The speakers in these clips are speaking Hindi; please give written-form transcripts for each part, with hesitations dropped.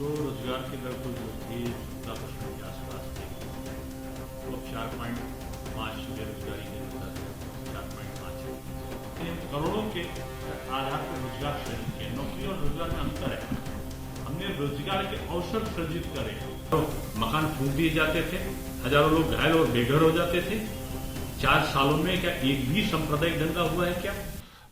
तो रोजगार की दर कुल जो थी 17% के आसपास थी, तो अब 4.5 बेरोजगारी की दर है, 4.5 करोड़ों के आधार पर रोजगार सृजित किए। नौकरी और रोजगार में अंतर है। हमने रोजगार के अवसर सृजित करे। तो मकान फूंक दिए जाते थे, हजारों लोग घायल और बेघर हो जाते थे। 4 सालों में क्या एक भी सांप्रदायिक दंगा हुआ है क्या?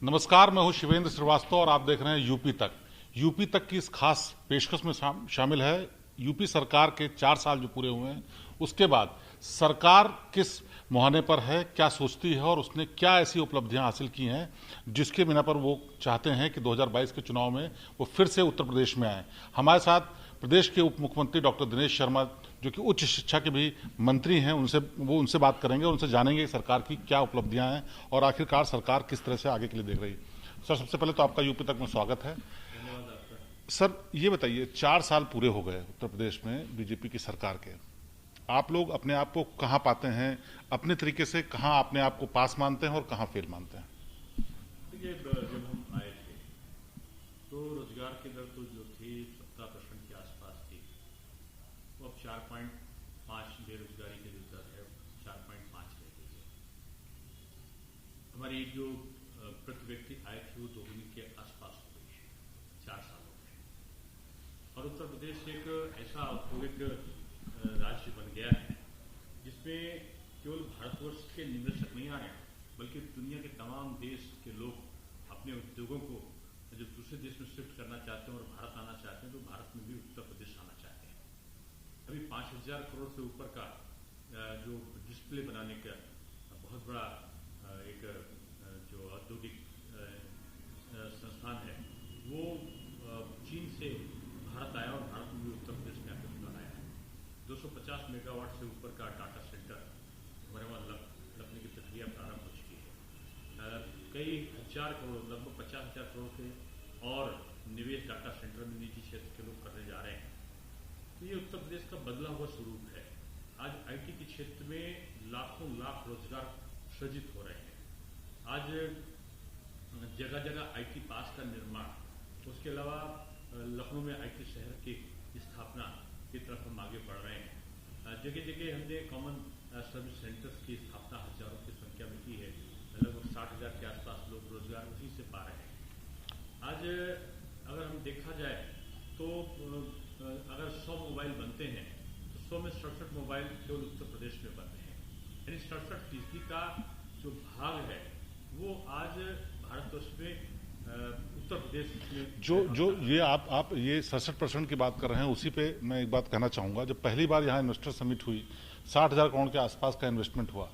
नमस्कार, मैं हूं शिवेंद्र श्रीवास्तव और आप देख रहे हैं यूपी तक। यूपी तक की इस खास पेशकश में शामिल है यूपी सरकार के 4 साल जो पूरे हुए हैं, उसके बाद सरकार किस मुहाने पर है, क्या सोचती है और उसने क्या ऐसी उपलब्धियां हासिल की हैं जिसके बिना पर वो चाहते हैं कि 2022 के चुनाव में वो फिर से उत्तर प्रदेश में आए। हमारे साथ प्रदेश के उप मुख्यमंत्री डॉक्टर दिनेश शर्मा, जो कि उच्च शिक्षा के भी मंत्री हैं, उनसे बात करेंगे और उनसे जानेंगे कि सरकार की क्या उपलब्धियां हैं और आखिरकार सरकार किस तरह से आगे के लिए देख रही है। सर, सबसे पहले तो आपका यूपी तक में स्वागत है। धन्यवाद आपका। सर, ये बताइए, 4 साल पूरे हो गए उत्तर प्रदेश में बीजेपी की सरकार के। आप लोग अपने आप को कहाँ पाते हैं, अपने तरीके से कहाँ अपने आप को पास मानते हैं और कहाँ फेल मानते हैं? देखिए, जब हम आए थे तो रोजगार की दर तो जो थी 17% के आसपास थी, वो अब 4.5 बेरोजगारी की जो दर है 4.5 रह गई है। हमारी जो प्रति व्यक्ति आय थी वो दोगुनी के आसपास हो गई है 4 सालों में। और उत्तर प्रदेश एक ऐसा औद्योगिक राज्य बन गया है जिसमें केवल भारतवर्ष के निवेशक नहीं आ रहे हैं, बल्कि दुनिया के तमाम देश के लोग अपने उद्योगों को जब दूसरे देश में शिफ्ट करना चाहते हैं और भारत आना चाहते हैं, तो भारत में भी उत्तर प्रदेश आना चाहते हैं। अभी 5,000 करोड़ से ऊपर का जो डिस्प्ले बनाने का बहुत बड़ा एक जो औद्योगिक संस्थान है, वो चीन से भारत आया और भारत में भी उत्तर प्रदेश में आकर बनाया है। 250 मेगावाट से ऊपर का डाटा सेंटर हमारे वहाँ लगने की प्रक्रिया प्रारंभ हो चुकी है। कई हजार करोड़, लगभग 50,000 करोड़ के और निवेश डाटा सेंटर में निजी क्षेत्र के लोग करने जा रहे हैं। तो ये उत्तर प्रदेश का बदला हुआ स्वरूप है। आज आईटी के क्षेत्र में लाखों लाख रोजगार सृजित हो रहे हैं। आज जगह जगह आईटी पार्क का निर्माण, उसके अलावा लखनऊ में आईटी शहर की स्थापना की तरफ हम आगे बढ़ रहे हैं। जगह जगह हमने कॉमन सर्विस सेंटर्स की स्थापना हजारों की संख्या में की है। लगभग 60,000 के आसपास लोग रोजगार उसी से पा रहे हैं। आज अगर हम देखा जाए तो अगर 100 मोबाइल बनते हैं तो 100 में 67 मोबाइल केवल उत्तर प्रदेश में बन रहे हैं। यानी 67% का जो भाग है वो आज भारतवर्ष में उत्तर प्रदेश में जो ये आप ये 67% की बात कर रहे हैं, उसी पे मैं एक बात कहना चाहूँगा। जब पहली बार यहाँ इन्वेस्टर समिट हुई, 60,000 करोड़ के आसपास का इन्वेस्टमेंट हुआ,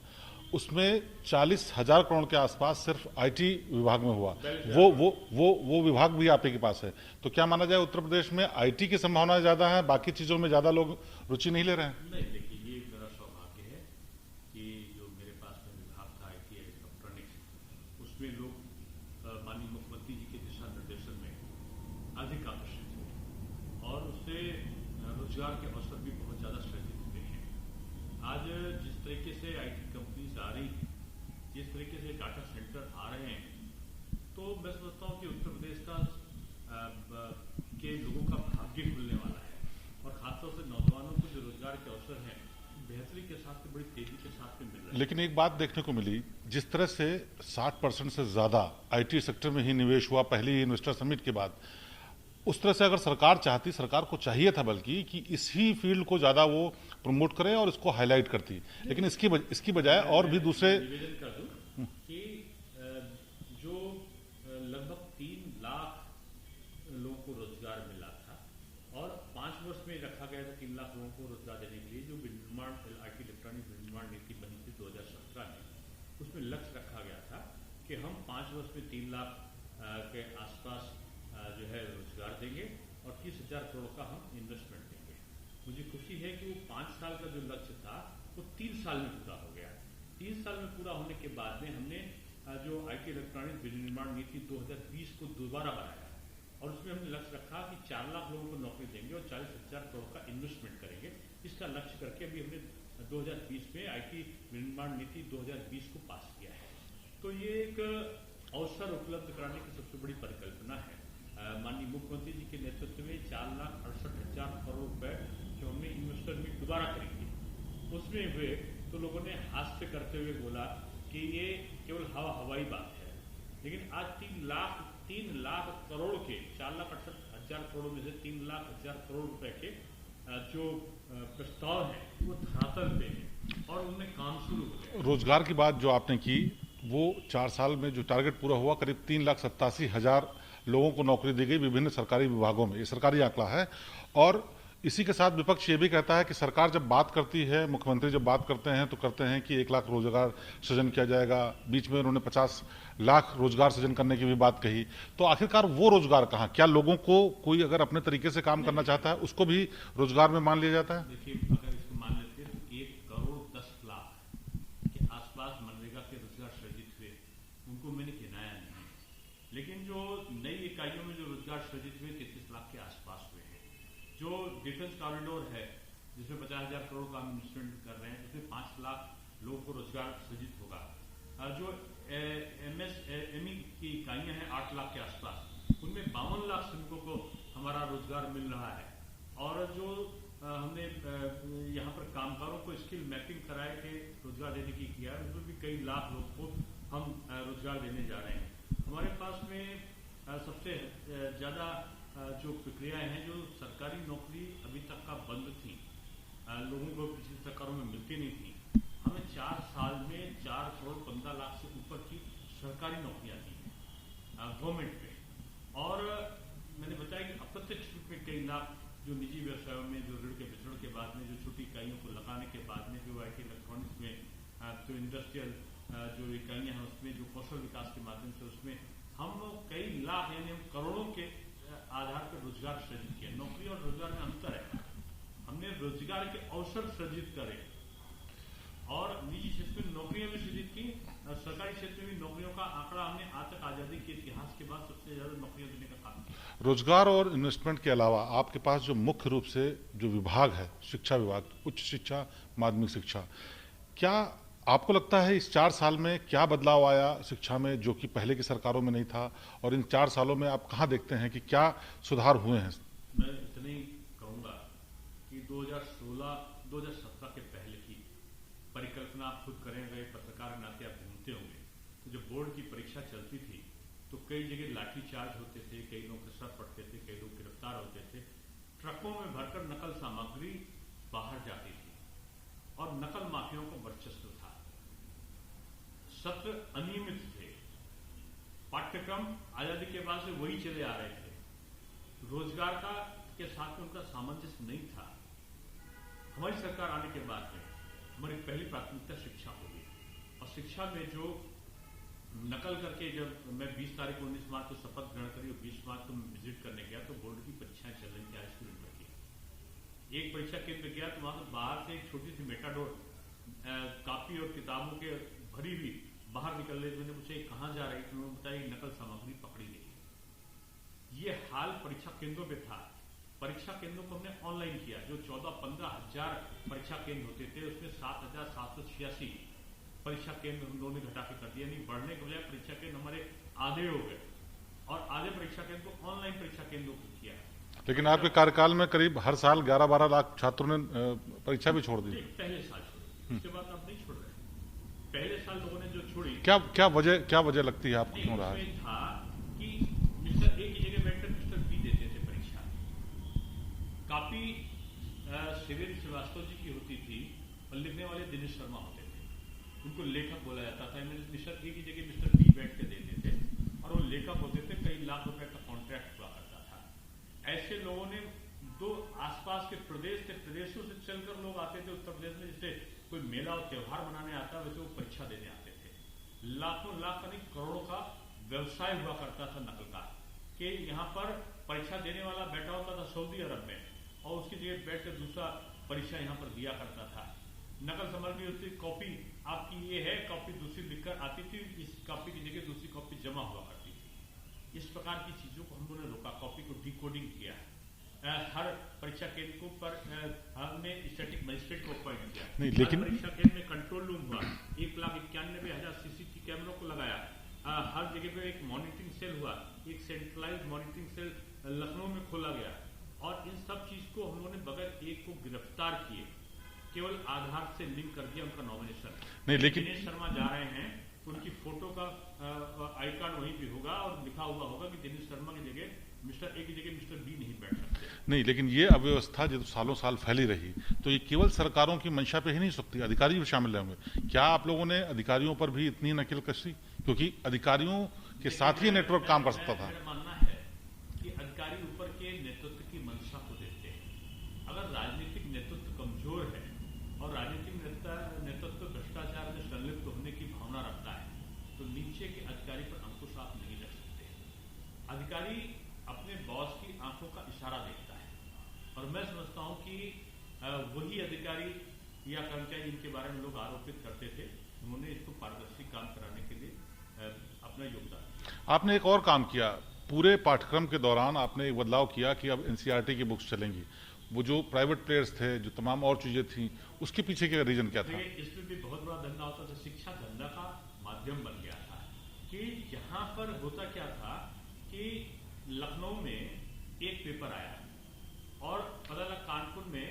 उसमें 40,000 करोड़ के आसपास सिर्फ आईटी विभाग में हुआ। वो विभाग भी आप ही के पास है। तो क्या माना जाए, उत्तर प्रदेश में आईटी की संभावना ज्यादा है, बाकी चीजों में ज्यादा लोग रुचि नहीं ले रहे हैं? नहीं, देखिए, ये मेरा सौभाग्य है कि जो मेरे पास में विभाग था आईटी इलेक्ट्रॉनिक्स, उसमें लोग माननीय मुख्यमंत्री जी के दिशा निर्देशन में अधिक आकर्षित हुए और उससे रोजगार के अवसर भी बहुत ज्यादा सृजित हुए हैं। आज जिस तरीके से आईटी कंपनीज आ रही हैं, जिस तरीके से डाटा सेंटर आ रहे हैं, तो मैं समझता हूँ कि उत्तर प्रदेश का के लोगों का भाग्य खुलने वाला है और खासतौर से नौजवानों को जो रोजगार के अवसर हैं बेहतरी के साथ, बड़ी तेजी के साथ में मिल रहे हैं। लेकिन एक बात देखने को मिली, जिस तरह से 60% से ज्यादा आईटी सेक्टर में ही निवेश हुआ पहली इन्वेस्टर समिट के बाद, उस तरह से अगर सरकार चाहती, सरकार को चाहिए था बल्कि कि इसी फील्ड को ज्यादा वो प्रमोट करे और इसको हाईलाइट करती, लेकिन इसकी बजाय और भी दूसरे निवेदन कर दूं कि जो लगभग 3 लाख लोगों को रोजगार मिला था और 5 वर्ष में रखा गया था 3 लाख लोगों को रोजगार देने के लिए, जो विनिर्माण आईटी इलेक्ट्रॉनिक विनिर्माण नीति बनी थी 2017 में, उसमें लक्ष्य रखा गया था कि हम 5 वर्ष में 3 लाख के आसपास जो है रोजगार देंगे और 30,000 करोड़ का हम इन्वेस्टमेंट देंगे। मुझे खुशी है कि वो 5 साल का जो लक्ष्य था वो 3 साल में पूरा हो गया। 3 साल में पूरा होने के बाद में हमने जो आईटी इलेक्ट्रॉनिक विनिर्माण नीति 2020 को दोबारा बनाया और उसमें हमने लक्ष्य रखा कि 4 लाख लोगों को नौकरी देंगे और 40,000 करोड़ का इन्वेस्टमेंट करेंगे। इसका लक्ष्य करके अभी हमने 2020 में आईटी विनिर्माण नीति 2020 को पास किया है। तो ये एक अवसर उपलब्ध कराने की सबसे बड़ी परिकल्पना है माननीय मुख्यमंत्री जी के नेतृत्व में 4,68,000 करोड़ रुपए जो हमने इन्वेस्टर मीट दोबारा करी थी उसमें हुए, तो लोगों ने हास्य करते हुए बोला कि ये केवल हवाई बात है। लेकिन आज 3 लाख करोड़ के 4,68,000 करोड़ में से 3,00,000 करोड़ रुपए के जो प्रस्ताव है वो धरातल पे है और उनमें काम शुरू हो गया। रोजगार की बात जो आपने की, वो 4 साल में जो टारगेट पूरा हुआ, करीब 3,87,000 लोगों को नौकरी दी गई विभिन्न सरकारी विभागों में। ये सरकारी आंकड़ा है। और इसी के साथ विपक्ष ये भी कहता है कि सरकार जब बात करती है, मुख्यमंत्री जब बात करते हैं तो कहते हैं कि 1 लाख रोजगार सृजन किया जाएगा। बीच में उन्होंने 50 लाख रोजगार सृजन करने की भी बात कही। तो आखिरकार वो रोजगार कहाँ? क्या लोगों को कोई अगर अपने तरीके से काम करना चाहता है उसको भी रोजगार में मान लिया जाता है? देखिए, अगर इसको मान लेते हैं तो 1,10,00,000 के आसपास मनरेगा के रोजगार सृजित हुए, उनको मैंने गिनाया नहीं। लेकिन जो नई इकाइयों में जो रोजगार सृजित हुए 33 लाख के आसपास हुए हैं। जो डिफेंस कॉरिडोर है जिसमें 50,000 करोड़ का हम इन्वेस्टमेंट कर रहे हैं, उसमें 5 लाख लोगों को रोजगार सृजित होगा। जो MSME की इकाइयां हैं 8 लाख के आसपास, उनमें 52 लाख श्रमिकों को हमारा रोजगार मिल रहा है। और जो हमने यहाँ पर कामगारों को स्किल मैपिंग कराए के रोजगार देने की किया है, उसमें भी कई लाख लोगों को हम रोजगार देने जा रहे हैं। हमारे पास में सबसे ज्यादा जो प्रक्रियाएं हैं, जो सरकारी नौकरी अभी तक का बंद थी, लोगों को पिछली सरकारों में मिलती नहीं थी, हमें 4 साल में 4 करोड़ 15 लाख से ऊपर की सरकारी नौकरियां दी हैं गवर्नमेंट में। और मैंने बताया कि अप्रत्यक्ष रूप में कई लाख जो निजी व्यवसायों में जो ऋण के वितरण के बाद में, जो छोटी इकाइयों को लगाने के बाद में, जो IT इलेक्ट्रॉनिक्स में, जो इंडस्ट्रियल जो इकाइयां हैं उसमें, जो कौशल विकास के माध्यम से उसमें हम कई लाख यानी हम करोड़ों के आधार पर रोजगार सृजित किया। नौकरी और रोजगार में अंतर है। हमने रोजगार के अवसर सृजित करे और निजी क्षेत्र में नौकरियां भी सृजित की, सरकारी क्षेत्र में भी नौकरियों का आंकड़ा हमने आज तक आजादी के इतिहास के बाद सबसे ज्यादा नौकरियां देने का काम किया। रोजगार और इन्वेस्टमेंट के अलावा आपके पास जो मुख्य रूप से जो विभाग है, शिक्षा विभाग, उच्च शिक्षा, माध्यमिक शिक्षा, क्या आपको लगता है इस 4 साल में क्या बदलाव आया शिक्षा में जो कि पहले की सरकारों में नहीं था? और इन 4 सालों में आप कहाँ देखते हैं कि क्या सुधार हुए हैं? मैं इतने ही कहूंगा कि 2016-2017 के पहले की परिकल्पना आप खुद करें, अगर पत्रकार के नाते आप घूमते होंगे तो जब बोर्ड की परीक्षा चलती थी तो कई जगह लाठीचार्ज होते थे, कई लोग सर पड़ते थे, कई लोग गिरफ्तार होते थे। ट्रकों में भरकर नकल सामग्री बाहर जाती थी और नकल माफियाओं को वर्चस्व था। सत्र अनियमित थे, पाठ्यक्रम आजादी के बाद से वही चले आ रहे थे, रोजगार का के साथ में उनका सामंजस्य नहीं था। हमारी सरकार आने के बाद में हमारी पहली प्राथमिकता शिक्षा होगी और शिक्षा में जो नकल करके, जब मैं 20 तारीख को 19 मार्च को शपथ ग्रहण करी और 20 मार्च को विजिट करने गया तो बोर्ड की परीक्षाएं चल रही थी हाईस्कूल में की। एक परीक्षा केंद्र गया तो वहां से बाहर से एक छोटी सी मेटाडोर कापी और किताबों के भरी हुई बाहर निकल रही। मैंने पूछा कहां जा रही? तो उन्होंने बताया नकल सामग्री पकड़ी गई। ये हाल परीक्षा केंद्रों में था। परीक्षा केंद्रों को हमने ऑनलाइन किया। जो 14-15 हजार परीक्षा केंद्र होते थे उसमें 7,786 परीक्षा केंद्र हम लोगों ने घटा के कर दिया। यानी बढ़ने के बजाय परीक्षा केंद्र हमारे आधे हो गए और आधे परीक्षा केंद्र को ऑनलाइन परीक्षा केंद्रों को किया। लेकिन आपके कार्यकाल में करीब हर साल 11-12 लाख छात्रों ने परीक्षा भी छोड़ दी। पहले साल छोड़ी, उसके बाद आप नहीं छोड़ रहे। पहले साल लोगों ने जो छोड़ी, क्या वजह लगती है आपको? क्यों रहा है? था कि मिस्टर ए की जगह बैठकर मिस्टर बी देते थे परीक्षा। कापी शिविर श्रीवास्तव जी की होती थी और लिखने वाले दिनेश शर्मा होते थे। उनको लेखक बोला जाता था। मिस्टर ए की जगह मिस्टर बी बैठ के देते थे और वो लेखक होते थे। कई लाख रुपए का कॉन्ट्रैक्ट हुआ करता था। ऐसे लोगों ने दो आसपास के प्रदेश थे, प्रदेशों से चलकर लोग आते थे उत्तर प्रदेश में, जैसे कोई मेला और त्योहार मनाने आता वैसे वो परीक्षा देने आते थे। लाखों लाख यानी करोड़ों का व्यवसाय हुआ करता था नकल का, कि यहाँ पर परीक्षा देने वाला बैठा होता था सऊदी अरब में और उसकी जगह बैठकर दूसरा परीक्षा यहाँ पर दिया करता था। नकल सामग्री होती, कॉपी आपकी ये है, कॉपी दूसरी लिखकर आती थी, इस कॉपी की जगह दूसरी कॉपी जमा हुआ करती थी। इस प्रकार की चीजों को हम लोगों ने रोका, कॉपी को डिकोडिंग किया। हर परीक्षा केंद्र को पर हमने स्टैटिक मजिस्ट्रेट को अपॉइंट किया। नहीं, लेकिन परीक्षा केंद्र में कंट्रोल रूम हुआ। 1,91,000 CCTV कैमरों को लगाया। हर जगह पे एक मॉनिटरिंग सेल हुआ, एक सेंट्रलाइज मॉनिटरिंग सेल लखनऊ में खोला गया, और इन सब चीज को हम लोगों ने बगैर एक को गिरफ्तार किए केवल आधार से लिंक कर दिया उनका नॉमिनेशन। नहीं, लेकिन दिनेश शर्मा जा रहे हैं तो उनकी फोटो का आई कार्ड वहीं पे होगा और लिखा हुआ होगा कि दिनेश शर्मा की जगह मिस्टर ए की जगह मिस्टर बी नहीं बैठ सकते। नहीं, लेकिन ये अव्यवस्था जो सालों साल फैली रही, तो ये केवल सरकारों की मंशा पे ही नहीं सकती, अधिकारी भी शामिल होंगे। क्या आप लोगों ने अधिकारियों पर भी इतनी नकेल कसी? क्योंकि अधिकारियों के साथ ही नेटवर्क काम कर सकता था। मेरा मानना है कि अधिकारी ऊपर के नेतृत्व की मंशा को देखते हैं। अगर राजनीतिक नेतृत्व कमजोर है और राजनीतिक नेतृत्व भ्रष्टाचार में संलिप्त होने की भावना रखता है, तो नीचे के अधिकारी पर अंकुश आप नहीं रख सकते। अधिकारी अपने बॉस की आंखों का इशारा देखता है, और मैं समझता हूं कि वही अधिकारी या कर्मचारी जिनके बारे में लोग आरोपित करते थे, उन्होंने इसको पारदर्शी काम कराने के लिए अपना योगदान। आपने एक और काम किया, पूरे पाठ्यक्रम के दौरान आपने एक बदलाव किया कि अब एनसीईआरटी की बुक्स चलेंगी। वो जो प्राइवेट प्लेयर्स थे, जो तमाम और चीजें थी, उसके पीछे का रीजन क्या था? इसमें भी बहुत बड़ा धंधा होता था। शिक्षा धंधा का माध्यम बन गया था कि यहाँ पर होता क्या था कि लखनऊ में एक पेपर आया और पता लगा कानपुर में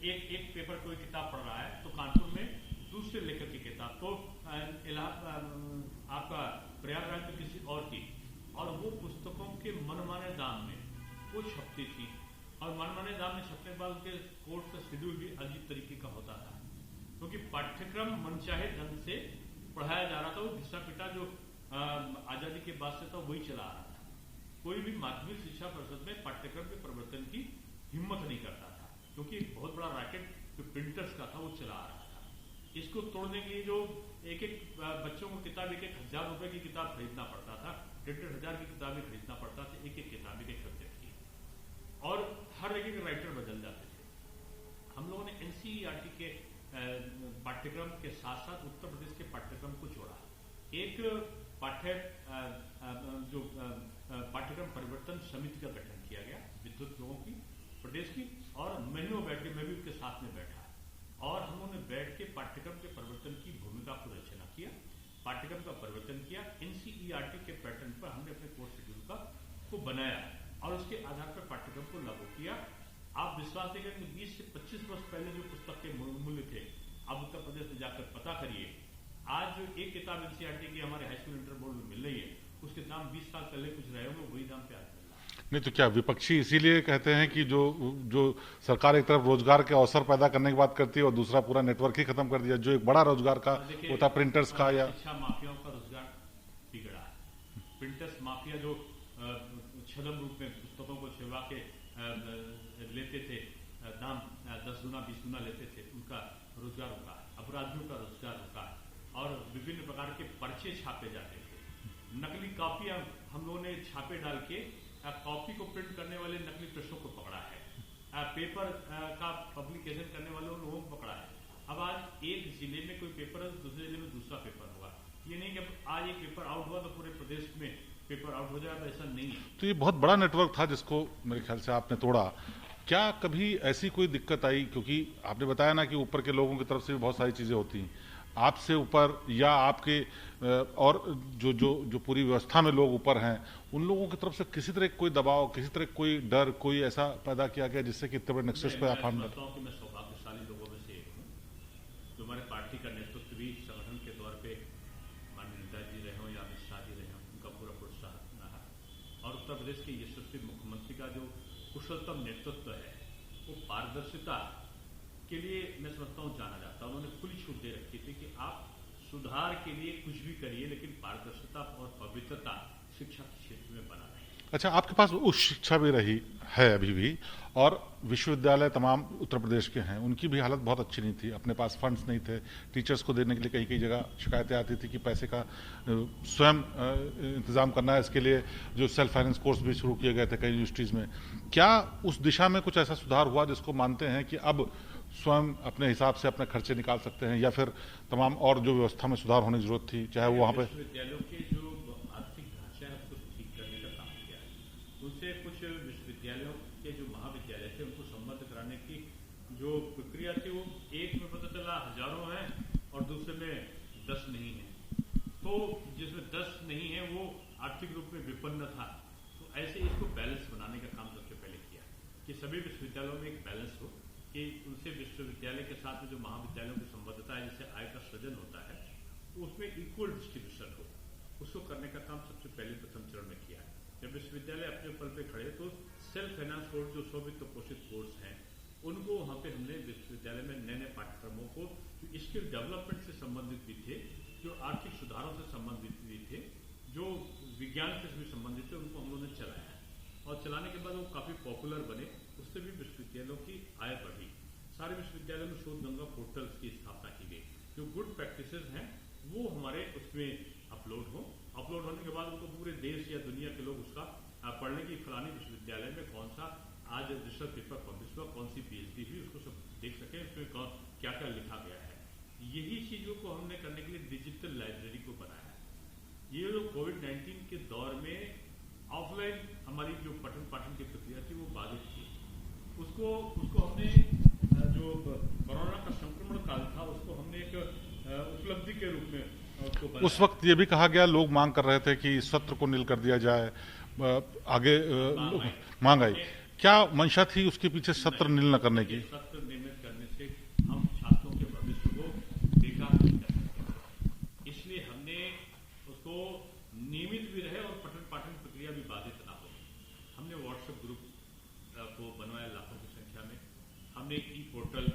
एक पेपर कोई किताब पढ़ रहा है, तो कानपुर में दूसरे लेखक की किताब, तो आपका प्रयागराज में किसी और की, और वो पुस्तकों के मनमाने दाम में वो छपती थी, और मनमाने दाम में छपने के बाद उनके कोर्स का शेड्यूल भी अजीब तरीके का होता था, क्योंकि पाठ्यक्रम मनचाहे ढंग से पढ़ाया जा रहा था। वो घिसा पिटा जो आजादी के बाद से था वही चला आ रहा था। कोई भी माध्यमिक शिक्षा परिषद में पाठ्यक्रम के परिवर्तन की हिम्मत नहीं करता था, क्योंकि एक बहुत बड़ा रैकेट जो प्रिंटर्स का था वो चला आ रहा था। इसको तोड़ने के लिए जो एक बच्चों को किताब 1,000 रुपए की किताब खरीदना पड़ता था, 1,500 की किताबें खरीदना पड़ता था, एक किताबें के खर्चे की, और हर एक राइटर बदल जाते थे। हम लोगों ने एनसीईआरटी के पाठ्यक्रम के साथ साथ उत्तर प्रदेश के पाठ्यक्रम को जोड़ा। एक पाठ्यक्रम परिवर्तन समिति का गठन किया गया, विद्युत लोगों की, प्रदेश की, और महीनों बैठ के मैं भी उसके साथ में बैठा, और हम लोगों ने बैठ के पाठ्यक्रम के परिवर्तन की भूमिका को रचना किया, पाठ्यक्रम का परिवर्तन किया। एनसीईआरटी के पैटर्न पर हमने अपने कोर्स शेड्यूल को बनाया और उसके आधार पर पाठ्यक्रम को लागू किया। आप विश्वास नहीं करेंगे, 20 से 25 वर्ष पहले जो पुस्तक के मूल्य थे, आप उत्तर प्रदेश में जाकर पता करिए, आज जो एक किताब एनसीईआरटी की हमारे हाई स्कूल इंटर बोर्ड में मिल रही है, उसके दाम 20 साल पहले कुछ रहे होंगे, वही दाम पे आज मिल रहा है। नहीं तो क्या विपक्षी इसीलिए कहते हैं कि जो सरकार एक तरफ रोजगार के अवसर पैदा करने की बात करती है और दूसरा पूरा नेटवर्क ही खत्म कर दिया, जो एक बड़ा रोजगार का होता प्रिंटर्स का, या शिक्षा माफियाओं का रोजगार बिगड़ा है। प्रिंटर्स माफिया जो छदम रूप में पुस्तकों को छिपा के लेते थे, दाम 10 गुना 20 गुना लेते थे, उनका रोजगार रुका है। अपराधियों का रोजगार रुका है, और विभिन्न प्रकार के पर्चे छापे जाते थे। नकली कॉपियां हम लोगों ने छापे डाल के कॉपी को प्रिंट करने वाले नकली प्रेसों को पकड़ा है, पेपर का पब्लिकेशन करने वाले लोगों को पकड़ा है। अब आज एक जिले में कोई पेपर है, दूसरे जिले में दूसरा पेपर होगा। ये नहीं कि आज एक पेपर आउट हुआ तो पूरे प्रदेश में पेपर आउट हो जाएगा, ऐसा नहीं है। तो ये बहुत बड़ा नेटवर्क था जिसको मेरे ख्याल से आपने तोड़ा। क्या कभी ऐसी कोई दिक्कत आई, क्योंकि आपने बताया ना कि ऊपर के लोगों की तरफ से भी बहुत सारी चीजें होती हैं, आपसे ऊपर या आपके और जो पूरी व्यवस्था में लोग ऊपर हैं, उन लोगों की तरफ से किसी तरह कोई दबाव, किसी तरह कोई डर, कोई ऐसा पैदा किया गया जिससे कि इतने बड़े नक्शे पे आप हम? मैं सौभाग्यशाली लोगों में से एक हूँ, जो हमारे पार्टी का नेतृत्व भी संगठन के तौर पे माननीय नेताजी रहे हों या अमित शाह जी रहे हों, उनका पूरा प्रोत्साहन रहा। और उत्तर प्रदेश के यशस्वी मुख्यमंत्री का जो कुशलतम नेतृत्व है, वो पारदर्शिता के लिए मैं समझता हूँ जाना जाता है। उन्होंने खुली छूट दे रखी थी कि आप सुधार के लिए कुछ भी करिए, लेकिन पारदर्शिता और पवित्रता शिक्षा के क्षेत्र में बना रहे। अच्छा, आपके पास उच्च शिक्षा भी रही है अभी भी, और विश्वविद्यालय तमाम उत्तर प्रदेश के हैं, उनकी भी हालत बहुत अच्छी नहीं थी। अपने पास फंड्स नहीं थे, टीचर्स को देने के लिए कई कई जगह शिकायतें आती थी कि पैसे का स्वयं इंतजाम करना है। इसके लिए जो सेल्फ फाइनेंस कोर्स भी शुरू किए गए थे कई यूनिवर्सिटीज में। क्या उस दिशा में कुछ ऐसा सुधार हुआ जिसको मानते हैं कि अब स्वयं अपने हिसाब से अपने खर्चे निकाल सकते हैं, या फिर तमाम और जो व्यवस्था में सुधार होने की जरूरत थी, चाहे वो वहाँ पे? विश्वविद्यालयों के जो आर्थिक ढांचा है उसको ठीक करने का काम किया है। उनसे कुछ विश्वविद्यालयों के जो महाविद्यालय थे उनको संबद्ध कराने की जो प्रक्रिया थी, वो एक में पता चला हजारों हैं और दूसरे में 10 नहीं है। तो तो जिसमें 10 नहीं है वो आर्थिक रूप में विपन्न था। तो ऐसे इसको बैलेंस बनाने का काम सबसे पहले किया कि सभी विश्वविद्यालयों में एक बैलेंस हो, कि उनसे विश्वविद्यालय के साथ में जो महाविद्यालयों की संबद्धता है, जिससे आय का सृजन होता है, तो उसमें इक्वल डिस्ट्रीब्यूशन हो। उसको करने का काम सबसे पहले प्रथम चरण में किया है। जब विश्वविद्यालय अपने पल पे खड़े तो सेल्फ फाइनेंस बोर्ड, जो स्ववित्त पोषित बोर्ड्स हैं, उनको वहां पे हमने विश्वविद्यालय में नए नए पाठ्यक्रमों को जो स्किल डेवलपमेंट से संबंधित भी थे, जो आर्थिक सुधारों से संबंधित भी थे, जो विज्ञान से भी संबंधित थे, उनको हम लोगों ने चलाया है। और चलाने के बाद वो काफी पॉपुलर बने, उससे भी विश्वविद्यालयों की आय बढ़ी। सारे विश्वविद्यालयों में शोध गंगा पोर्टल्स की स्थापना की गई, जो गुड प्रैक्टिसेस हैं वो हमारे उसमें अपलोड होने के बाद उनको पूरे देश या दुनिया के लोग उसका पढ़ने की, फलानी विश्वविद्यालय में कौन सा आज रिसर्च पेपर पब्लिश हुआ, कौन सी पीएचडी हुई, उसको सब देख सके, उसमें क्या क्या लिखा गया है। यही चीजों को हमने करने के लिए डिजिटल लाइब्रेरी को बनाया है। ये जो कोविड-19 के दौर में ऑफलाइन हमारी जो पठन पाठन की प्रक्रिया थी वो बाधित थी, उसको हमने जो कोरोना का संक्रमण काल था उसको हमने एक उपलब्धि के रूप में उसको बनाया। उस वक्त ये भी कहा गया, लोग मांग कर रहे थे कि इस सत्र को निल कर दिया जाए, आगे मांग आई। क्या मंशा थी उसके पीछे सत्र निल न करने की? सत्र नियमित करने से हम छात्रों के भविष्य को बेकार नहीं कर सकते, इसलिए हमने उसको नियमित भी रहे और पठन पाठन प्रक्रिया भी बाधित ना हो। हमने व्हाट्सएप ग्रुप को बनवाया लाखों की संख्या में, हमने ई पोर्टल,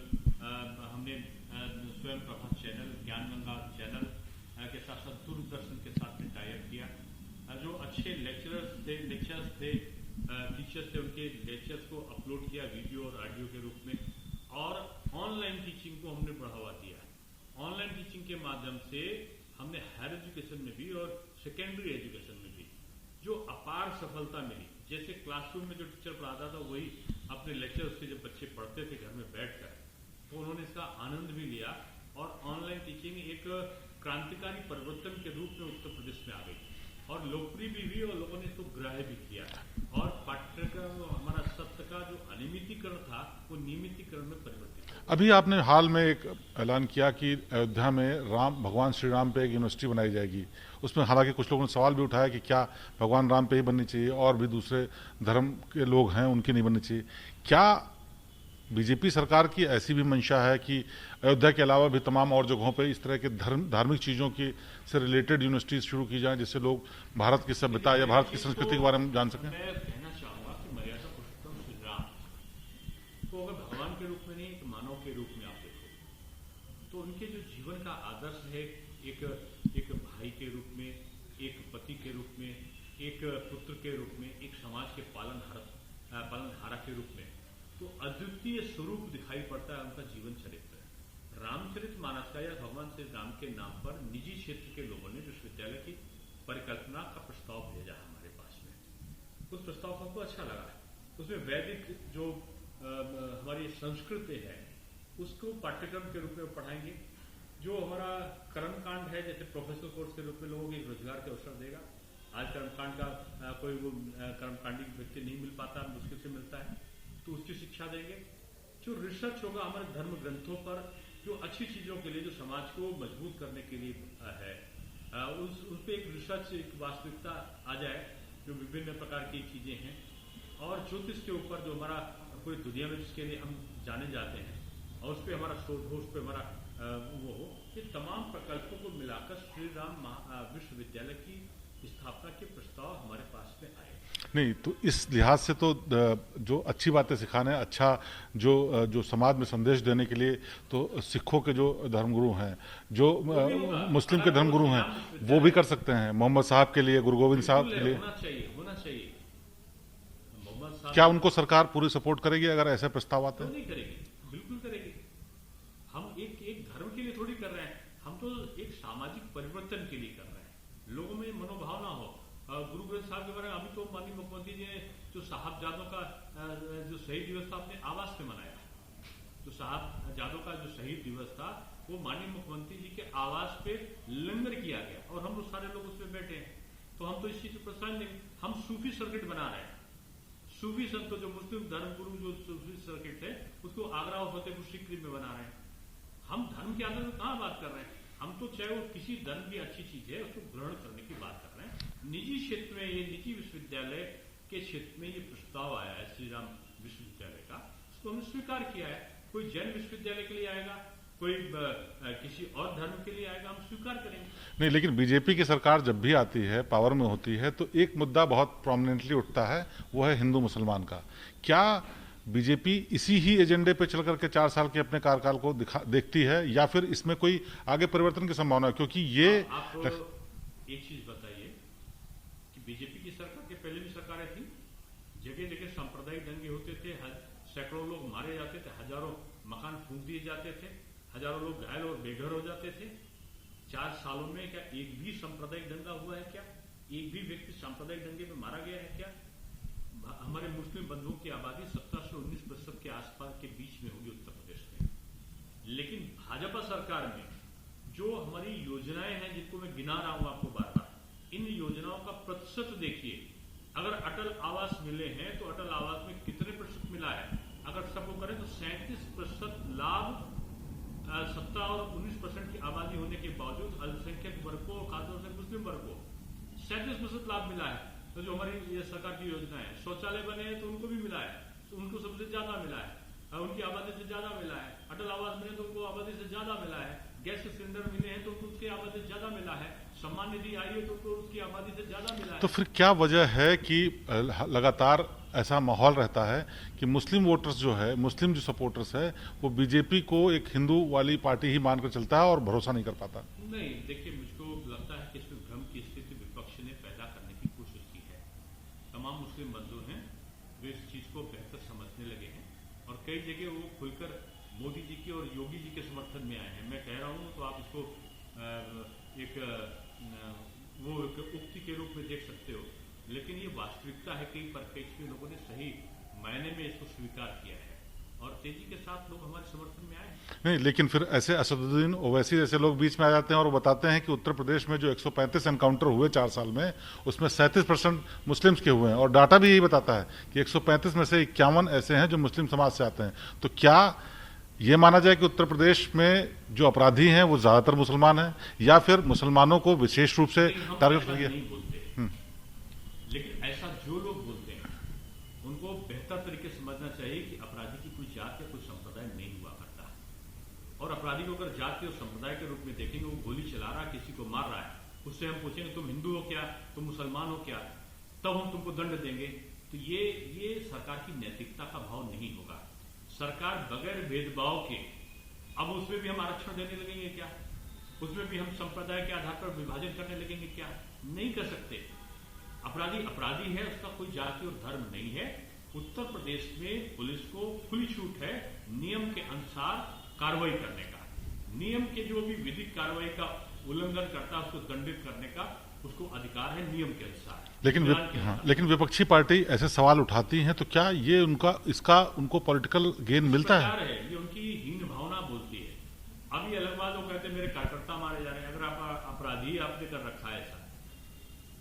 हमने स्वयं प्रभा चैनल, ज्ञान गंगा चैनल के साथ साथ दूरदर्शन के साथ में टाई अप किया। जो अच्छे लेक्चर्स थे, टीचर्स थे, उनके लेक्चर्स को अपलोड किया वीडियो और ऑडियो के रूप में, और ऑनलाइन टीचिंग को हमने बढ़ावा दिया। ऑनलाइन टीचिंग के माध्यम से हमने हायर एजुकेशन में भी और सेकेंडरी एजुकेशन में भी जो अपार सफलता मिली। जैसे क्लासरूम में जो टीचर पढ़ाता था वही अपने लेक्चर उसके जब बच्चे पढ़ते थे घर में बैठकर, तो उन्होंने इसका आनंद भी लिया और ऑनलाइन टीचिंग एक क्रांतिकारी परिवर्तन के रूप में उत्तर प्रदेश में आ गई और लोकप्रिय भी हुई और लोगों ने इसको ग्राह्य भी किया। और पाठ्यक्रम हमारा सत्र का जो अनियमितीकरण था वो नियमितीकरण में परिवर्तित हुआ। अभी आपने हाल में एक ऐलान किया कि अयोध्या में भगवान श्री राम पे एक यूनिवर्सिटी बनाई जाएगी। उसमें हालांकि कुछ लोगों ने सवाल भी उठाया कि क्या भगवान राम पे ही बननी चाहिए और भी दूसरे धर्म के लोग हैं उनकी नहीं बननी चाहिए। क्या बीजेपी सरकार की ऐसी भी मंशा है कि अयोध्या के अलावा भी तमाम और जगहों पे इस तरह के धार्मिक चीज़ों की से रिलेटेड यूनिवर्सिटीज शुरू की जाएं, जिससे लोग भारत की सभ्यता या भारत की संस्कृति के बारे में जान सकें? मैं कहना चाहूंगा कि मर्यादा पुरुषोत्तम श्री राम को अगर भगवान के रूप में नहीं, एक मानव के रूप में आप देखो तो उनके जो जीवन का आदर्श है, एक भाई के रूप में, एक पति के रूप में, एक पुत्र के रूप में, एक समाज के पालनहारा के रूप में, तो अद्वितीय स्वरूप दिखाई पड़ता है उनका जीवन चरित्र। रामचरितमानस का या भगवान श्री राम के नाम पर निजी क्षेत्र के लोगों ने विश्वविद्यालय की परिकल्पना का प्रस्ताव भेजा हमारे पास में। उस प्रस्ताव को हमको अच्छा लगा है। उसमें वैदिक जो हमारी संस्कृति है उसको पाठ्यक्रम के रूप में पढ़ाएंगे। जो हमारा कर्मकांड है, जैसे प्रोफेशनल कोर्स के रूप में लोगों को रोजगार के अवसर देगा। आज कर्मकांड का कोई वो कर्मकांडी व्यक्ति नहीं मिल पाता, मुश्किल से मिलता है, तो उसकी शिक्षा देंगे। जो रिसर्च होगा हमारे धर्म ग्रंथों पर, जो अच्छी चीजों के लिए, जो समाज को मजबूत करने के लिए है, उस पे एक रिसर्च, एक वास्तविकता आ जाए, जो विभिन्न प्रकार की चीजें हैं। और ज्योतिष के ऊपर जो हमारा पूरी दुनिया में जिसके लिए हम जाने जाते हैं, और उस पर हमारा शोध हो, उस पर हमारा वो हो, ये तमाम प्रकल्पों को मिलाकर श्री राम विश्वविद्यालय की स्थापना के प्रस्ताव हमारे पास में आए। नहीं तो इस लिहाज से तो जो अच्छी बातें सिखाने, अच्छा जो समाज में संदेश देने के लिए, तो सिखों के जो धर्मगुरु हैं, जो मुस्लिम के धर्मगुरु हैं, वो भी कर सकते हैं। मोहम्मद साहब के लिए, गुरु गोविंद साहब के लिए होना चाहिए। मोहम्मद साहब, क्या उनको सरकार पूरी सपोर्ट करेगी अगर ऐसे प्रस्ताव आते हैं? नहीं करेगी, बिल्कुल करेगी। हम एक धर्म के लिए थोड़ी कर रहे हैं, हम तो एक सामाजिक परिवर्तन के लिए कर रहे हैं। लोगों में मनोभावना हो। गुरु ग्रंथ साहब के बारे में अभी तो माननीय मुख्यमंत्री जी ने जो साहबजादों का जो शहीद दिवस था अपने आवास पे मनाया। जो साहबजादों का जो शहीद दिवस था वो माननीय मुख्यमंत्री जी के आवास पे लंगर किया गया और हम लोग सारे लोग उसमें बैठे हैं। तो हम तो इस चीज को प्रोत्साहन देंगे। हम सूफी सर्किट बना रहे हैं। सूफी संत जो मुस्लिम धर्मगुरु जो सूफी सर्किट है उसको आगरा और फतेहपुर सीकरी में बना रहे हैं। हम धर्म के आधार पर कहां बात कर रहे हैं? हम तो चाहे वो किसी धर्म की अच्छी चीज है उसको ग्रहण करने की बात कर रहे हैं। निजी क्षेत्र में, ये निजी विश्वविद्यालय के क्षेत्र में ये प्रस्ताव आया है श्री राम विश्वविद्यालय का, उसको हमने स्वीकार किया है। कोई जैन विश्वविद्यालय के लिए आएगा, कोई किसी और धर्म के लिए आएगा, हम स्वीकार करेंगे। नहीं, लेकिन बीजेपी की सरकार जब भी आती है, पावर में होती है, तो एक मुद्दा बहुत प्रोमिनेंटली उठता है, वो है हिंदू मुसलमान का। क्या बीजेपी इसी ही एजेंडे पे चल करके 4 साल के अपने कार्यकाल को देखती है, या फिर इसमें कोई आगे परिवर्तन की संभावना है? क्योंकि ये आप एक चीज बताइए कि बीजेपी की सरकार के पहले भी सरकारें थी, जगह जगह सांप्रदायिक दंगे होते थे, सैकड़ों लोग मारे जाते थे, हजारों मकान फूंक दिए जाते थे, हजारों लोग घायल और बेघर हो जाते थे। 4 सालों में क्या एक भी सांप्रदायिक दंगा हुआ है? क्या एक भी व्यक्ति सांप्रदायिक दंगे में मारा गया है? क्या हमारे मुस्लिम बंधुओं की आबादी 17 से 19% के आसपास के बीच में होगी उत्तर प्रदेश में। लेकिन भाजपा सरकार में जो हमारी योजनाएं हैं, जिनको मैं गिना रहा हूं आपको बार बार, इन योजनाओं का प्रतिशत देखिए। अगर अटल आवास मिले हैं तो अटल आवास में कितने प्रतिशत मिला है? अगर सबको करें तो 37% लाभ 17 और 19% की आबादी होने के बावजूद अल्पसंख्यक वर्ग को, खासतौर से मुस्लिम वर्ग को 37% लाभ मिला है। तो जो हमारी ये सरकार की योजना है, शौचालय बने हैं तो उनको भी मिला है, तो उनको सबसे ज्यादा मिला है, उनकी आबादी से ज्यादा मिला है। अटल आवास मिले तो उनको आबादी से ज्यादा मिला है। गैस सिलेंडर मिले हैं तो उनको उसकी आबादी से ज्यादा मिला है। सम्मान निधि आई है तो उनको उसकी आबादी से ज्यादा मिला है। तो फिर क्या वजह है कि लगातार ऐसा माहौल रहता है कि मुस्लिम वोटर्स जो है, मुस्लिम जो सपोर्टर्स है, वो बीजेपी को एक हिंदू वाली पार्टी ही मानकर चलता है और भरोसा नहीं कर पाता? नहीं, देखिए, मुझको लगता है कि इसमें भ्रम की स्थिति विपक्ष ने पैदा करने की कोशिश की है। तमाम मुस्लिम बंधु हैं, वे इस चीज को बेहतर समझने लगे हैं और कई जगह वो खुलकर मोदी जी की और योगी जी के समर्थन में आए हैं। मैं कह रहा हूं तो आप इसको एक उक्ति के रूप में देख सकते हो, लेकिन ये वास्तविकता है। कई परिप्रेक्ष्य में लोगों ने सही मायने में इसको स्वीकार किया है और तेजी के साथ लोग हमारे समर्थन में आए। नहीं, लेकिन फिर ऐसे असदुद्दीन ओवैसी जैसे लोग बीच में आ जाते हैं और वो बताते हैं कि उत्तर प्रदेश में जो 135 एनकाउंटर हुए 4 साल में, उसमें 37% मुस्लिम्स के हुए हैं और डाटा भी यही बताता है कि 135 में से 51 ऐसे हैं जो मुस्लिम समाज से आते हैं। तो क्या ये माना जाए कि उत्तर प्रदेश में जो अपराधी हैं वो ज्यादातर मुसलमान हैं, या फिर मुसलमानों को विशेष रूप से टारगेट किया गया? लेकिन ऐसा जो लोग बोलते हैं उनको बेहतर तरीके से समझना चाहिए कि अपराधी की कोई जात या कोई संप्रदाय नहीं हुआ करता, और अपराधी को अगर जाति और संप्रदाय के रूप में देखेंगे, वो गोली चला रहा है, किसी को मार रहा है, उससे हम पूछेंगे तुम हिंदू हो क्या, तुम मुसलमान हो क्या, तब हम तुमको दंड देंगे, तो ये सरकार की नैतिकता का भाव नहीं होगा। सरकार बगैर भेदभाव के, अब उसमें भी हम आरक्षण देने लगेंगे क्या? उसमें भी हम संप्रदाय के आधार पर विभाजन करने लगेंगे क्या? नहीं कर सकते। अपराधी अपराधी है, उसका कोई जाति और धर्म नहीं है। उत्तर प्रदेश में पुलिस को खुली छूट है नियम के अनुसार कार्रवाई करने का। नियम के जो भी विधिक कार्रवाई का उल्लंघन करता है उसको दंडित करने का उसको अधिकार है नियम के अनुसार। लेकिन विपक्षी पार्टी ऐसे सवाल उठाती हैं, तो क्या ये इसका उनको पॉलिटिकल गेन मिलता है? ये उनकी हीन भावना बोलती है। अब ये अलग बात, वो कहते हैं मेरे कार्यकर्ता मारे जा रहे हैं। अगर आप अपराधी आपने कर रखा है ऐसा,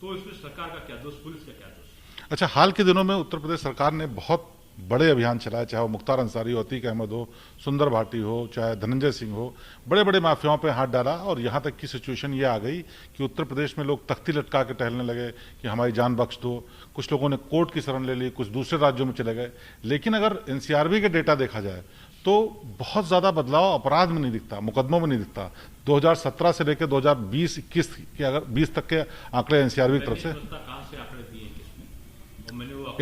तो इसमें सरकार का क्या दोष, पुलिस का क्या दोष? अच्छा, हाल के दिनों में उत्तर प्रदेश सरकार ने बहुत बड़े अभियान चलाए, चाहे वो मुख्तार अंसारी हो, अतीक अहमद हो, सुंदर भाटी हो, चाहे धनंजय सिंह हो, बड़े बड़े माफियाओं पे हाथ डाला और यहां तक की सिचुएशन ये आ गई कि उत्तर प्रदेश में लोग तख्ती लटका के टहलने लगे कि हमारी जान बख्श दो। कुछ लोगों ने कोर्ट की शरण ले ली, कुछ दूसरे राज्यों में चले गए। लेकिन अगर एनसीआरबी के डेटा देखा जाए तो बहुत ज्यादा बदलाव अपराध में नहीं दिखता, मुकदमों में नहीं दिखता। 2017 से लेकर 2020-21 के अगर 20 तक के आंकड़े एनसीआरबी की तरफ से,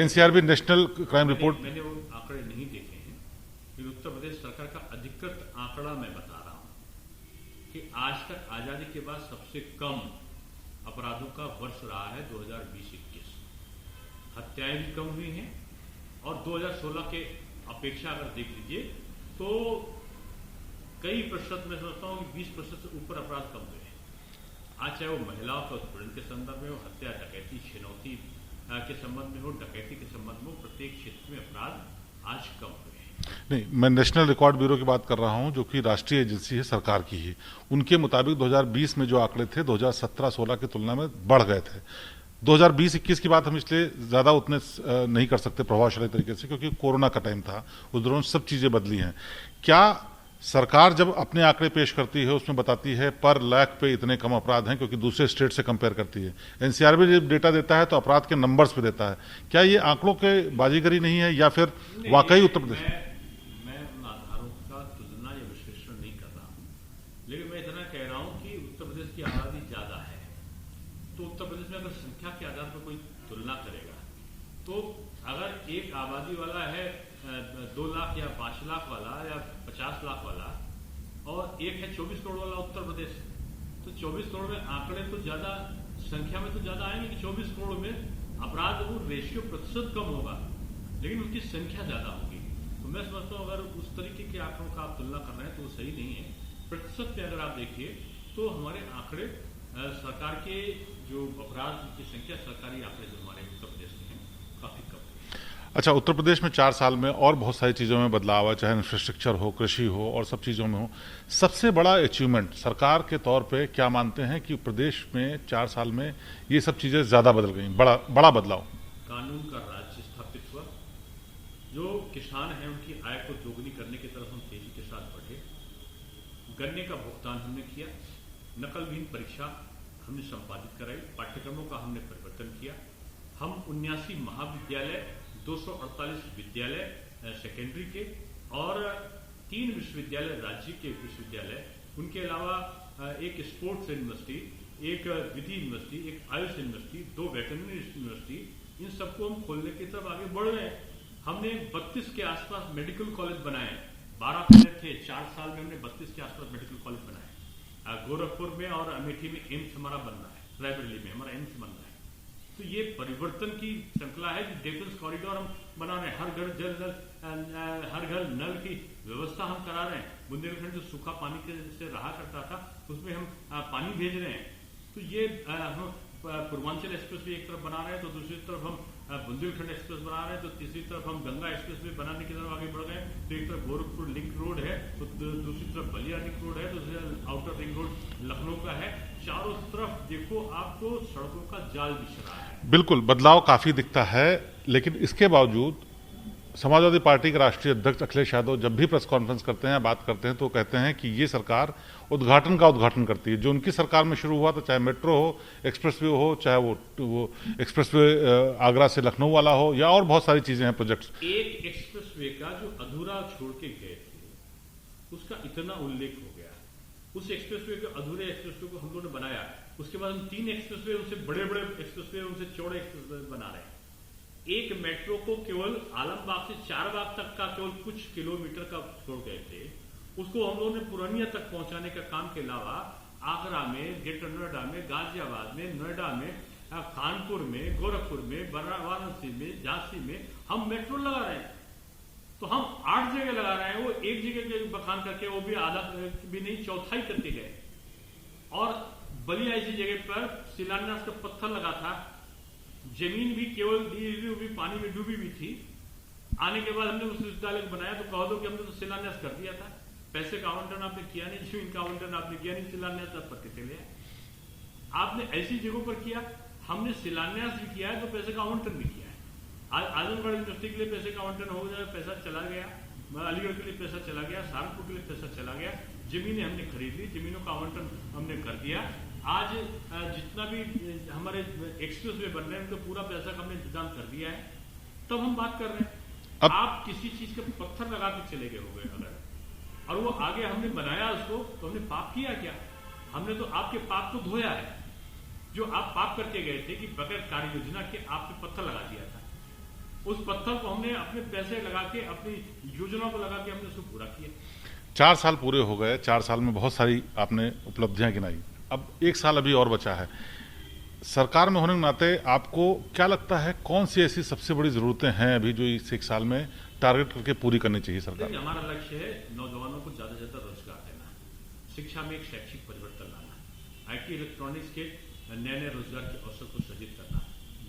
एनसीआरबी नेशनल क्राइम रिपोर्ट, मैंने वो आंकड़े नहीं देखे हैं, लेकिन उत्तर प्रदेश सरकार का अधिकृत आंकड़ा मैं बता रहा हूं कि आज तक आजादी के बाद सबसे कम अपराधों का वर्ष रहा है 2020-21। हत्याएं भी कम हुई हैं और 2016 के अपेक्षा अगर देख लीजिए तो कई प्रतिशत, मैं समझता हूं कि 20% से ऊपर अपराध कम हुए हैं। आज चाहे वो महिलाओं के उत्पीड़न के संदर्भ में हो, हत्या, डकैती, छिनौती के संबंध में हो, डकैती के संबंध में हो, प्रत्येक क्षेत्र में अपराध आज कम हुए हैं। नहीं, मैं नेशनल रिकॉर्ड ब्यूरो की बात कर रहा हूं, जो कि राष्ट्रीय एजेंसी है सरकार की ही। उनके मुताबिक 2020 में जो आंकड़े थे 2017-16 की तुलना में बढ़ गए थे। 2020-21 की बात हम इसलिए ज्यादा उतने नहीं कर सकते प्रभावशाली तरीके से, क्योंकि कोरोना का टाइम था, उस दौरान सब चीजें बदली हैं। क्या सरकार जब अपने आंकड़े पेश करती है उसमें बताती है पर लाख पे इतने कम अपराध हैं, क्योंकि दूसरे स्टेट से कंपेयर करती है। एनसीआर भी जब डेटा देता है तो अपराध के नंबर्स पे देता है। क्या ये आंकड़ों के बाजीगरी नहीं है या फिर वाकई उत्तर प्रदेश? मैं उन आधारों का तुलना या विश्लेषण नहीं कर रहा हूं, लेकिन मैं इतना कह रहा हूं कि उत्तर प्रदेश की आबादी ज्यादा है, तो उत्तर प्रदेश में अगर संख्या के आधार पर कोई तुलना करेगा तो अगर एक आबादी वाला है 2 लाख या 5 लाख वाला या 50 लाख वाला और एक है 24 करोड़ वाला उत्तर प्रदेश, तो 24 करोड़ में आंकड़े तो ज्यादा संख्या में तो ज्यादा आएंगे कि 24 करोड़ में अपराध वो रेशियो प्रतिशत कम होगा लेकिन उनकी संख्या ज्यादा होगी। तो मैं समझता हूं अगर उस तरीके के आंकड़ों का आप तुलना कर रहे हैं तो वो सही नहीं है। प्रतिशत में अगर आप देखिए तो हमारे आंकड़े सरकार के जो अपराध की संख्या सरकारी आंकड़े जो हमारे उत्तर प्रदेश के हैं काफी कम। अच्छा, उत्तर प्रदेश में 4 साल में और बहुत सारी चीज़ों में बदलाव है, चाहे इंफ्रास्ट्रक्चर हो, कृषि हो और सब चीज़ों में हो। सबसे बड़ा अचीवमेंट सरकार के तौर पे क्या मानते हैं कि प्रदेश में 4 साल में ये सब चीज़ें ज़्यादा बदल गई, बड़ा बदलाव? कानून का राज्य स्थापित हुआ, जो किसान हैं उनकी आय को दोगुनी करने की तरफ हम तेजी के साथ बढ़े, गन्ने का भुगतान हमने किया, नकलविहीन परीक्षा हमने संपादित कराई, पाठ्यक्रमों का हमने परिवर्तन किया, हम 79 महाविद्यालय, 248 विद्यालय सेकेंडरी के और 3 विश्वविद्यालय राज्य के विश्वविद्यालय, उनके अलावा एक स्पोर्ट्स यूनिवर्सिटी, एक विधि यूनिवर्सिटी, एक आयुष यूनिवर्सिटी, 2 वेटरनरी यूनिवर्सिटी, इन सबको हम खोलने की तरफ आगे बढ़ रहे हैं। हमने 32 के आसपास मेडिकल कॉलेज बनाए, 12 पहले थे, 4 साल में हमने 32 के आसपास मेडिकल कॉलेज बनाए। गोरखपुर में और अमेठी में एम्स हमारा बन रहा है, रायबरेली में हमारा एम्स बन रहा है। तो ये परिवर्तन की श्रृंखला है कि डिफेंस कॉरिडोर हम बना रहे हैं, हर घर नल की व्यवस्था हम करा रहे हैं। बुंदेलखंड जो सूखा पानी से रहा करता था उसमें हम पानी भेज रहे हैं। तो ये हम पूर्वांचल एक्सप्रेस भी एक तरफ बना रहे हैं, तो दूसरी तरफ हम बुंदेलखंड एक्सप्रेस बना रहे हैं, तो तीसरी तरफ हम गंगा एक्सप्रेस भी बनाने की तरफ आगे बढ़ गए हैं। तो एक तरफ गोरखपुर लिंक रोड है, तो दूसरी तरफ बलिया लिंक रोड है, दूसरी आउटर रिंग रोड लखनऊ का है। चारों तरफ देखो आपको सड़कों का जाल बिछ रहा है। बिल्कुल बदलाव काफी दिखता है, लेकिन इसके बावजूद समाजवादी पार्टी के राष्ट्रीय अध्यक्ष अखिलेश यादव जब भी प्रेस कॉन्फ्रेंस करते हैं, बात करते हैं, तो कहते हैं कि ये सरकार उद्घाटन का उद्घाटन करती है। जो उनकी सरकार में शुरू हुआ था, चाहे मेट्रो हो, एक्सप्रेसवे हो, चाहे वो एक्सप्रेसवे आगरा से लखनऊ वाला हो, या और बहुत सारी चीजें हैं प्रोजेक्ट्स। एक एक्सप्रेसवे का जो अधूरा छोड़ के गए थे उसका इतना उल्लेख हो गया, उस एक्सप्रेसवे के अधूरे एक्सप्रेसवे को हम लोगों ने बनाया। उसके बाद हम 3 एक्सप्रेसवे, उनसे बड़े बड़े एक्सप्रेसवे, उनसे चौड़े एक्सप्रेसवे बना रहे हैं। एक मेट्रो को केवल आलमबाग से चारबाग तक का केवल कुछ किलोमीटर का छोड़ गए थे, उसको हम लोगों ने पुरानिया तक पहुंचाने का काम के अलावा आगरा में, ग्रेटर नोएडा में, गाजियाबाद में, नोएडा में, कानपुर में, गोरखपुर में, वाराणसी में, झांसी में हम मेट्रो लगा रहे हैं। तो हम 8 जगह लगा रहे हैं, वो एक जगह के बखान करके, वो भी आधा भी नहीं, चौथाई करके गए। और बलिया ऐसी जगह पर शिलान्यास का पत्थर लगा था, जमीन भी केवल भी पानी में डूबी हुई थी। आने के बाद हमने उस विश्वविद्यालय को बनाया, तो कह दो कि हमने तो शिलान्यास कर दिया था, पैसे का आवंटन आपने किया नहीं, जमीन का आवंटन आपने किया नहीं, शिलान्यास आप करके चले आए। आपने ऐसी जगहों पर किया, हमने शिलान्यास भी किया है तो पैसे का आवंटन भी किया है। आज आजमगढ़ यूनिवर्सिटी के लिए पैसे का आवंटन हो जाए, पैसा चला गया, अलीगढ़ के लिए पैसा चला गया, सहारनपुर के लिए पैसा चला गया, जमीनें हमने खरीद ली, जमीनों का आवंटन हमने कर दिया। आज जितना भी हमारे एक्सप्रेस वे बन रहे हैं उनका पूरा पैसा का हमने इंतजाम कर दिया है, तब हम बात कर रहे हैं। आप किसी चीज का पत्थर लगा के चले गए हो गए अगर, और वो आगे हमने बनाया उसको, तो हमने पाप किया क्या? हमने तो आपके पाप को धोया है। जो आप पाप करके गए थे कि बगैर कार्य योजना के आपने पत्थर लगा दिया था, उस पत्थर को हमने अपने पैसे लगा के, अपनी योजनाओं को लगा के हमने उसको पूरा किया। 4 साल पूरे हो गए, 4 साल में बहुत सारी आपने उपलब्धियां गिनाई, अब 1 साल अभी और बचा है। सरकार में होने के नाते आपको क्या लगता है कौन सी ऐसी सबसे बड़ी जरूरतें हैं अभी जो इस 1 साल में टारगेट करके पूरी करनी चाहिए सरकार? हमारा लक्ष्य है नौजवानों को ज्यादा से ज्यादा रोजगार देना, शिक्षा में एक शैक्षिक परिवर्तन लाना, IT इलेक्ट्रॉनिक्स के नए रोजगार के अवसर को सृजित करना,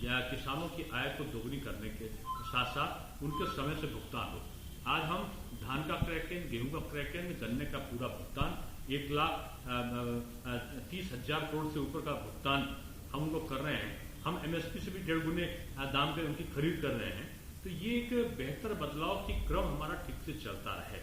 या किसानों की आय को दोगुनी करने के साथ साथ उनके समय से भुगतान हो। आज हम धान का क्रैकेन, गेहूं का क्रैकेन, गन्ने का पूरा भुगतान, 1,30,000 करोड़ से ऊपर का भुगतान हम लोग कर रहे हैं। हम MSP से भी 1.5 गुने दाम पे उनकी खरीद कर रहे हैं। तो ये एक बेहतर बदलाव की क्रम हमारा ठीक से चलता रहे।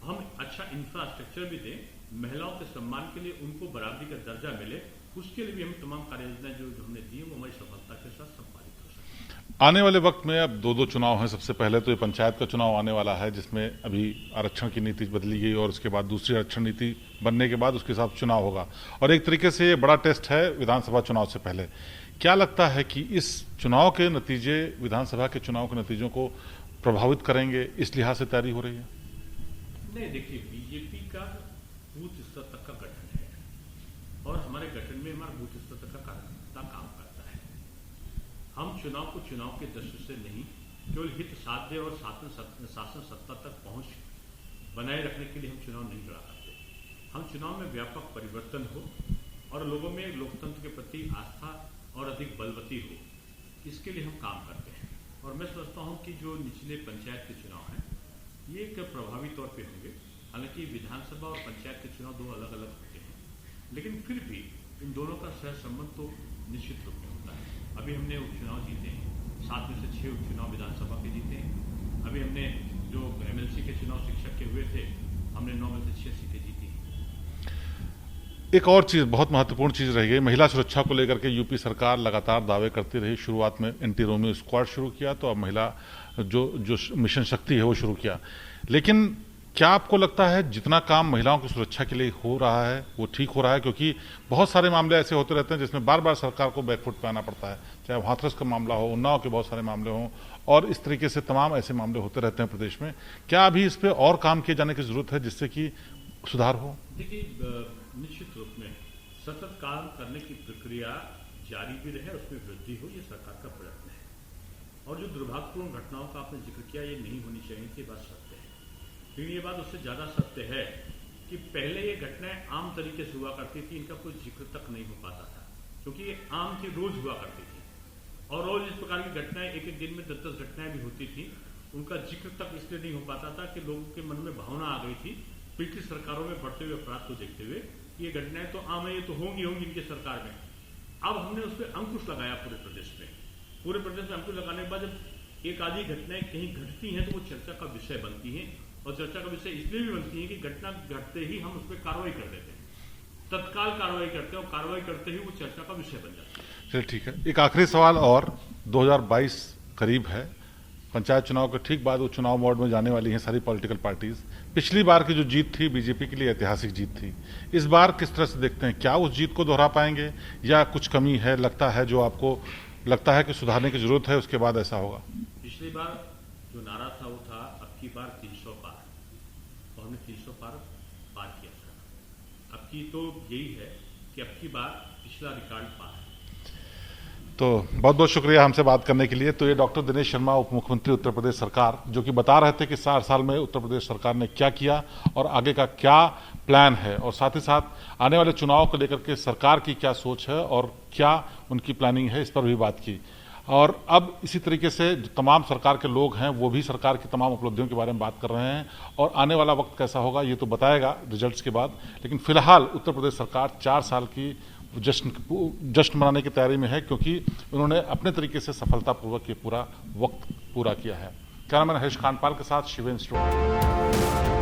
हम अच्छा इंफ्रास्ट्रक्चर भी दें, महिलाओं के सम्मान के लिए उनको बराबरी का दर्जा मिले, उसके लिए भी हम तमाम कार्य योजनाएं जो हमने दी वो हमारी सफलता के साथ संपादित हो सके। आने वाले वक्त में अब दो चुनाव हैं। सबसे पहले तो ये पंचायत का चुनाव आने वाला है, जिसमें अभी आरक्षण की नीति बदली गई और उसके बाद दूसरी आरक्षण नीति बनने के बाद उसके हिसाब चुनाव होगा, और एक तरीके से ये बड़ा टेस्ट है विधानसभा चुनाव से पहले। क्या लगता है कि इस चुनाव के नतीजे विधानसभा के चुनाव के नतीजों को प्रभावित करेंगे, इस लिहाज से तैयारी हो रही है? नहीं, देखिए, बीजेपी का बूथ स्तर तक का गठन है और हमारे गठन में हमारा बूथ स्तर तक का कार्यकर्ता काम करता है। हम चुनाव को चुनाव के दृष्टि से नहीं, केवल हित साध्य और शासन सत्ता तक पहुंच बनाए रखने के लिए हम चुनाव नहीं लड़ा करते। हम चुनाव में व्यापक परिवर्तन हो और लोगों में लोकतंत्र के प्रति आस्था और अधिक बलवती हो, इसके लिए हम काम करते हैं। और मैं समझता हूं कि जो निचले पंचायत के चुनाव हैं ये एक प्रभावी तौर पे होंगे। हालांकि विधानसभा और पंचायत के चुनाव दो अलग अलग होते हैं, लेकिन फिर भी इन दोनों का सहसंबंध तो निश्चित रूप में होता है। अभी हमने उपचुनाव जीते हैं, 7 में से 6 उपचुनाव विधानसभा के जीते हैं। अभी हमने जो MLC के चुनाव शिक्षक के हुए थे, हमने 9 में से 6 सीटें जीती हैं। एक और चीज, बहुत महत्वपूर्ण चीज रही है, महिला सुरक्षा को लेकर के यूपी सरकार लगातार दावे करती रही। शुरुआत में एंटी रोमियो स्क्वाड शुरू किया, तो अब महिला जो मिशन शक्ति है वो शुरू किया। लेकिन क्या आपको लगता है जितना काम महिलाओं की सुरक्षा के लिए हो रहा है वो ठीक हो रहा है? क्योंकि बहुत सारे मामले ऐसे होते रहते हैं जिसमें बार बार सरकार को बैकफुट पे आना पड़ता है, चाहे हाथरस का मामला हो, उन्नाव के बहुत सारे मामले हों, और इस तरीके से तमाम ऐसे मामले होते रहते हैं प्रदेश में। क्या अभी इस पर और काम किए जाने की जरूरत है जिससे कि सुधार हो? देखिए, निश्चित रूप में सतत काम करने की प्रक्रिया जारी भी रहे, उसमें वृद्धि हो, ये सरकार का प्रयत्न है। और जो दुर्भाग्यपूर्ण घटनाओं का आपने जिक्र किया, ये नहीं होनी चाहिए थी, बात सत्य है। लेकिन ये बात उससे ज्यादा सत्य है कि पहले ये घटनाएं आम तरीके से हुआ करती थी, इनका कोई जिक्र तक नहीं हो पाता था, क्योंकि ये आम थी, रोज हुआ करती थी। और रोज इस प्रकार की घटनाएं एक एक दिन में 10-10 घटनाएं भी होती थी, उनका जिक्र तक इसलिए नहीं हो पाता था कि लोगों के मन में भावना आ गई थी पिछली सरकारों में बढ़ते हुए अपराध को देखते हुए, ये घटनाएं तो आम है, ये तो होंगी इनके सरकार में। अब हमने उस पर अंकुश लगाया पूरे प्रदेश में। पूरे प्रदेश में अंकुश लगाने के बाद जब एक आधी घटनाएं कहीं घटती हैं तो वो चर्चा का विषय बनती हैं, और चर्चा का विषय इसलिए भी बनती है कि घटना घटते ही हम उस पर कार्रवाई कर देते हैं, तत्काल कार्रवाई करते हैं, और कार्रवाई करते ही वो चर्चा का विषय बन जाता है। चलिए, ठीक है। एक आखिरी सवाल, और 2022 करीब है, पंचायत चुनाव के ठीक बाद वो चुनाव मोड में जाने वाली हैं सारी पॉलिटिकल पार्टीज। पिछली बार की जो जीत थी बीजेपी के लिए ऐतिहासिक जीत थी, इस बार किस तरह से देखते हैं? क्या उस जीत को दोहरा पाएंगे या कुछ कमी है, लगता है, जो आपको लगता है कि सुधारने की जरूरत है, उसके बाद ऐसा होगा? पिछली बार जो नारा था वो था अब की बार 300 पार, और हमने 300 पार किया था। अब की तो यही है कि अब की बार पिछला रिकॉर्ड पार है। तो बहुत बहुत शुक्रिया हमसे बात करने के लिए। तो ये डॉक्टर दिनेश शर्मा, उप मुख्यमंत्री उत्तर प्रदेश सरकार, जो कि बता रहे थे कि 4 साल में उत्तर प्रदेश सरकार ने क्या किया और आगे का क्या प्लान है, और साथ ही साथ आने वाले चुनाव को लेकर के सरकार की क्या सोच है और क्या उनकी प्लानिंग है, इस पर भी बात की। और अब इसी तरीके से जो तमाम सरकार के लोग हैं वो भी सरकार की तमाम उपलब्धियों के बारे में बात कर रहे हैं, और आने वाला वक्त कैसा होगा ये तो बताएगा रिजल्ट्स के बाद। लेकिन फिलहाल उत्तर प्रदेश सरकार 4 साल की जश्न मनाने की तैयारी में है, क्योंकि उन्होंने अपने तरीके से सफलतापूर्वक ये पूरा वक्त पूरा किया है। कैमरामैन हरीश खानपाल के साथ शिवेंद्र स्टूडियो।